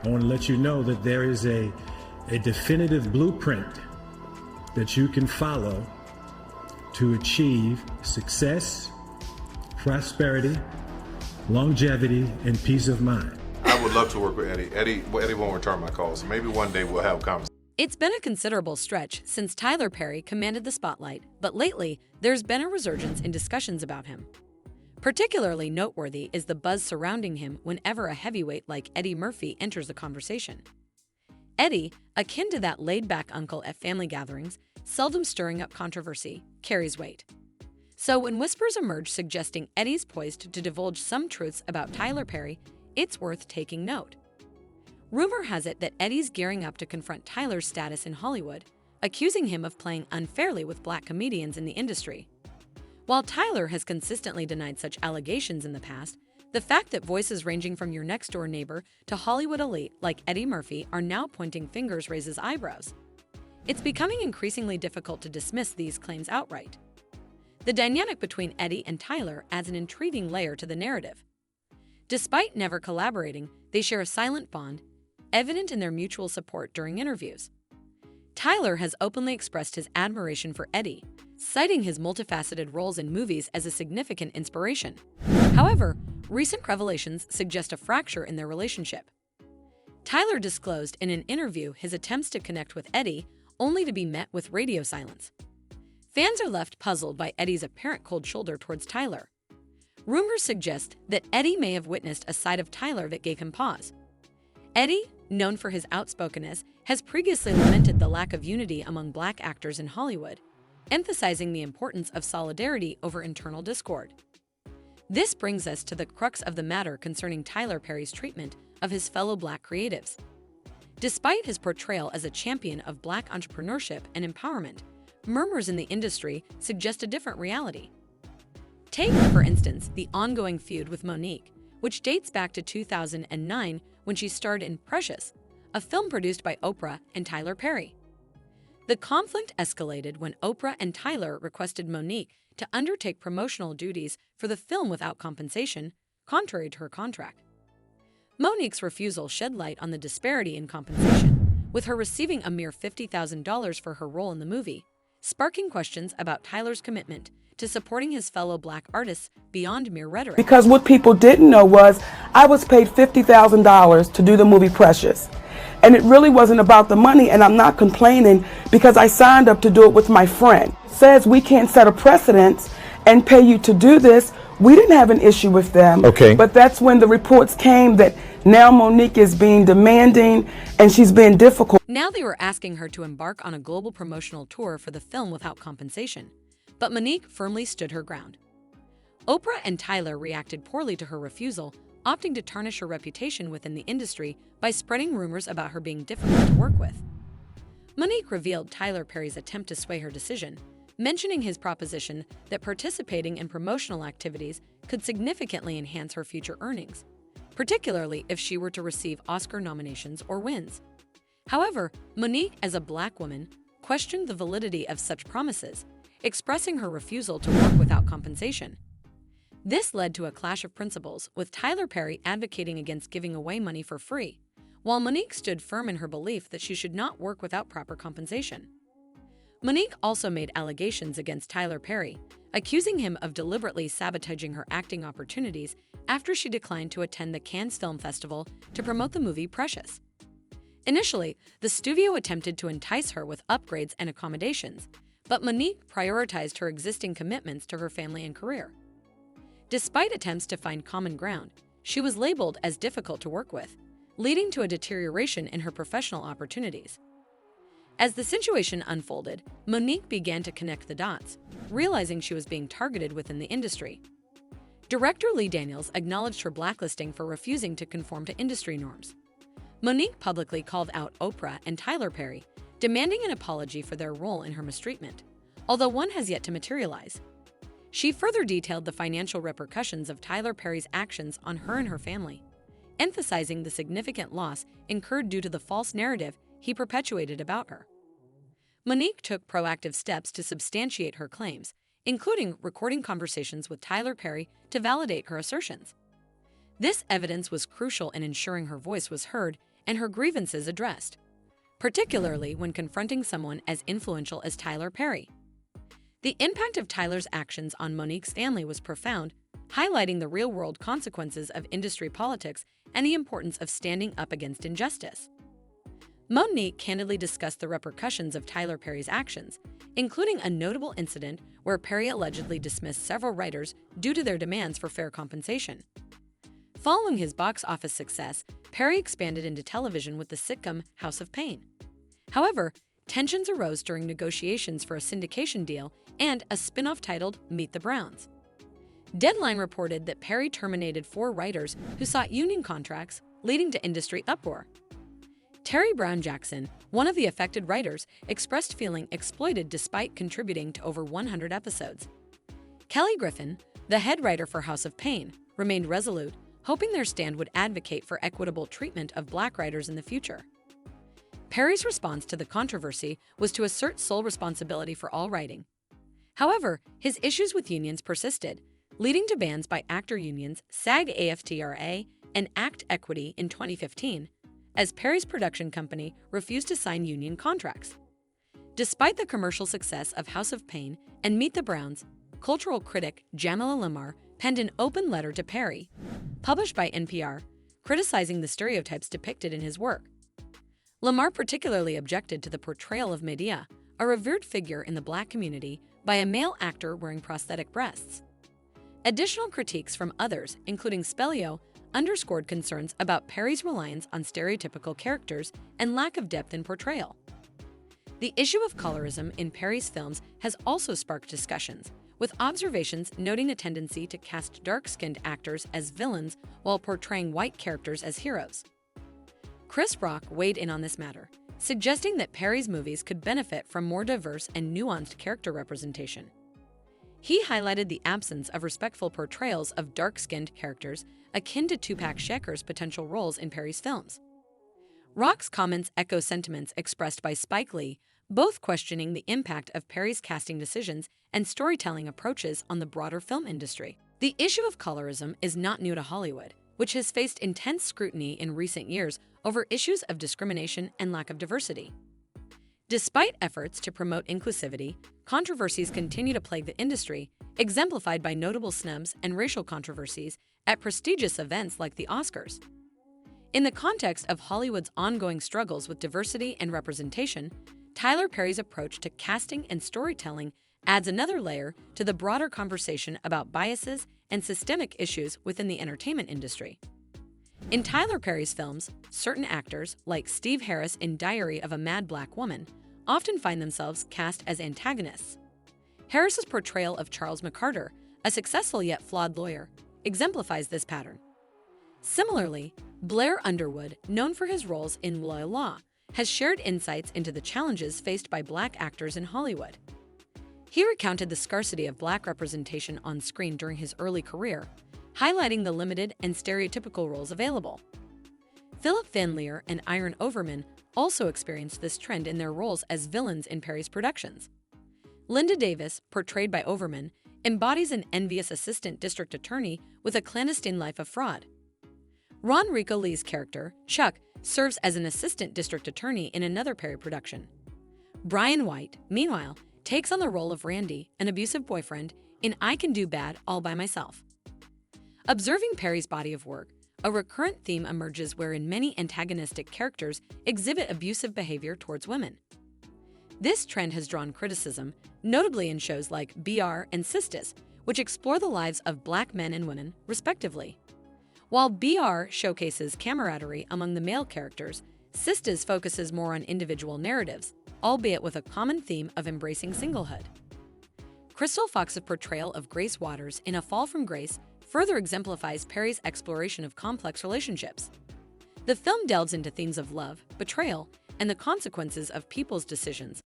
I want to let you know that there is a definitive blueprint that you can follow to achieve success, prosperity, longevity, and peace of mind. I would love to work with Eddie. Eddie won't return my calls. Maybe one day we'll have a conversation. It's been a considerable stretch since Tyler Perry commanded the spotlight, but lately, there's been a resurgence in discussions about him. Particularly noteworthy is the buzz surrounding him whenever a heavyweight like Eddie Murphy enters the conversation. Eddie, akin to that laid-back uncle at family gatherings, seldom stirring up controversy, carries weight. So when whispers emerge suggesting Eddie's poised to divulge some truths about Tyler Perry, it's worth taking note. Rumor has it that Eddie's gearing up to confront Tyler's status in Hollywood, accusing him of playing unfairly with black comedians in the industry. While Tyler has consistently denied such allegations in the past, the fact that voices ranging from your next-door neighbor to Hollywood elite like Eddie Murphy are now pointing fingers raises eyebrows. It's becoming increasingly difficult to dismiss these claims outright. The dynamic between Eddie and Tyler adds an intriguing layer to the narrative. Despite never collaborating, they share a silent bond, evident in their mutual support during interviews. Tyler has openly expressed his admiration for Eddie, citing his multifaceted roles in movies as a significant inspiration. However, recent revelations suggest a fracture in their relationship. Tyler disclosed in an interview his attempts to connect with Eddie, only to be met with radio silence. Fans are left puzzled by Eddie's apparent cold shoulder towards Tyler. Rumors suggest that Eddie may have witnessed a side of Tyler that gave him pause. Eddie, known for his outspokenness, has previously lamented the lack of unity among black actors in Hollywood, emphasizing the importance of solidarity over internal discord. This brings us to the crux of the matter concerning Tyler Perry's treatment of his fellow black creatives. Despite his portrayal as a champion of black entrepreneurship and empowerment, murmurs in the industry suggest a different reality. Take, for instance, the ongoing feud with Monique, which dates back to 2009 when she starred in Precious, a film produced by Oprah and Tyler Perry. The conflict escalated when Oprah and Tyler requested Monique to undertake promotional duties for the film without compensation, contrary to her contract. Monique's refusal shed light on the disparity in compensation, with her receiving a mere $50,000 for her role in the movie, sparking questions about Tyler's commitment to supporting his fellow black artists beyond mere rhetoric. Because what people didn't know was I was paid $50,000 to do the movie Precious. And it really wasn't about the money, and I'm not complaining because I signed up to do it with my friend. It says we can't set a precedence and pay you to do this. We didn't have an issue with them. Okay. But that's when the reports came that now Monique is being demanding and she's being difficult. Now they were asking her to embark on a global promotional tour for the film without compensation. But Monique firmly stood her ground. Oprah and Tyler reacted poorly to her refusal, opting to tarnish her reputation within the industry by spreading rumors about her being difficult to work with. Monique revealed Tyler Perry's attempt to sway her decision, mentioning his proposition that participating in promotional activities could significantly enhance her future earnings, particularly if she were to receive Oscar nominations or wins. However, Monique, as a black woman, questioned the validity of such promises, expressing her refusal to work without compensation. This led to a clash of principles, with Tyler Perry advocating against giving away money for free, while Monique stood firm in her belief that she should not work without proper compensation. Monique also made allegations against Tyler Perry, accusing him of deliberately sabotaging her acting opportunities after she declined to attend the Cannes Film Festival to promote the movie Precious. Initially, the studio attempted to entice her with upgrades and accommodations, but Monique prioritized her existing commitments to her family and career. Despite attempts to find common ground, she was labeled as difficult to work with, leading to a deterioration in her professional opportunities. As the situation unfolded, Monique began to connect the dots, realizing she was being targeted within the industry. Director Lee Daniels acknowledged her blacklisting for refusing to conform to industry norms. Monique publicly called out Oprah and Tyler Perry, demanding an apology for their role in her mistreatment, although one has yet to materialize. She further detailed the financial repercussions of Tyler Perry's actions on her and her family, emphasizing the significant loss incurred due to the false narrative he perpetuated about her. Monique took proactive steps to substantiate her claims, including recording conversations with Tyler Perry to validate her assertions. This evidence was crucial in ensuring her voice was heard and her grievances addressed, particularly when confronting someone as influential as Tyler Perry. The impact of Tyler's actions on Monique's family was profound, highlighting the real-world consequences of industry politics and the importance of standing up against injustice. Monique candidly discussed the repercussions of Tyler Perry's actions, including a notable incident where Perry allegedly dismissed several writers due to their demands for fair compensation. Following his box office success, Perry expanded into television with the sitcom House of Pain. However, tensions arose during negotiations for a syndication deal and a spin-off titled Meet the Browns. Deadline reported that Perry terminated 4 writers who sought union contracts, leading to industry uproar. Terry Brown Jackson, one of the affected writers, expressed feeling exploited despite contributing to over 100 episodes. Kelly Griffin, the head writer for House of Pain, remained resolute, hoping their stand would advocate for equitable treatment of Black writers in the future. Perry's response to the controversy was to assert sole responsibility for all writing. However, his issues with unions persisted, leading to bans by actor unions SAG-AFTRA and ACT Equity in 2015, as Perry's production company refused to sign union contracts. Despite the commercial success of House of Pain and Meet the Browns, cultural critic Jamila Lamar penned an open letter to Perry, published by NPR, criticizing the stereotypes depicted in his work. Lamar particularly objected to the portrayal of Medea, a revered figure in the Black community, by a male actor wearing prosthetic breasts. Additional critiques from others, including Spelio, underscored concerns about Perry's reliance on stereotypical characters and lack of depth in portrayal. The issue of colorism in Perry's films has also sparked discussions, with observations noting a tendency to cast dark-skinned actors as villains while portraying white characters as heroes. Chris Rock weighed in on this matter, suggesting that Perry's movies could benefit from more diverse and nuanced character representation. He highlighted the absence of respectful portrayals of dark-skinned characters akin to Tupac Shakur's potential roles in Perry's films. Rock's comments echo sentiments expressed by Spike Lee, both questioning the impact of Perry's casting decisions and storytelling approaches on the broader film industry. The issue of colorism is not new to Hollywood, which has faced intense scrutiny in recent years over issues of discrimination and lack of diversity. Despite efforts to promote inclusivity, controversies continue to plague the industry, exemplified by notable snubs and racial controversies at prestigious events like the Oscars. In the context of Hollywood's ongoing struggles with diversity and representation, Tyler Perry's approach to casting and storytelling adds another layer to the broader conversation about biases and systemic issues within the entertainment industry. In Tyler Perry's films, certain actors, like Steve Harris in Diary of a Mad Black Woman, often find themselves cast as antagonists. Harris's portrayal of Charles McCarter, a successful yet flawed lawyer, exemplifies this pattern. Similarly, Blair Underwood, known for his roles in Loyal Law, has shared insights into the challenges faced by Black actors in Hollywood. He recounted the scarcity of Black representation on screen during his early career, highlighting the limited and stereotypical roles available. Philip Van Leer and Iron Overman also experienced this trend in their roles as villains in Perry's productions. Linda Davis, portrayed by Overman, embodies an envious assistant district attorney with a clandestine life of fraud. Ron Rico Lee's character, Chuck, serves as an assistant district attorney in another Perry production. Brian White, meanwhile, takes on the role of Randy, an abusive boyfriend, in I Can Do Bad All by Myself. Observing Perry's body of work, a recurrent theme emerges wherein many antagonistic characters exhibit abusive behavior towards women. This trend has drawn criticism, notably in shows like BR and Sistas, which explore the lives of Black men and women, respectively. While BR showcases camaraderie among the male characters, Sistas focuses more on individual narratives, albeit with a common theme of embracing singlehood. Crystal Fox's portrayal of Grace Waters in A Fall from Grace further exemplifies Perry's exploration of complex relationships. The film delves into themes of love, betrayal, and the consequences of people's decisions,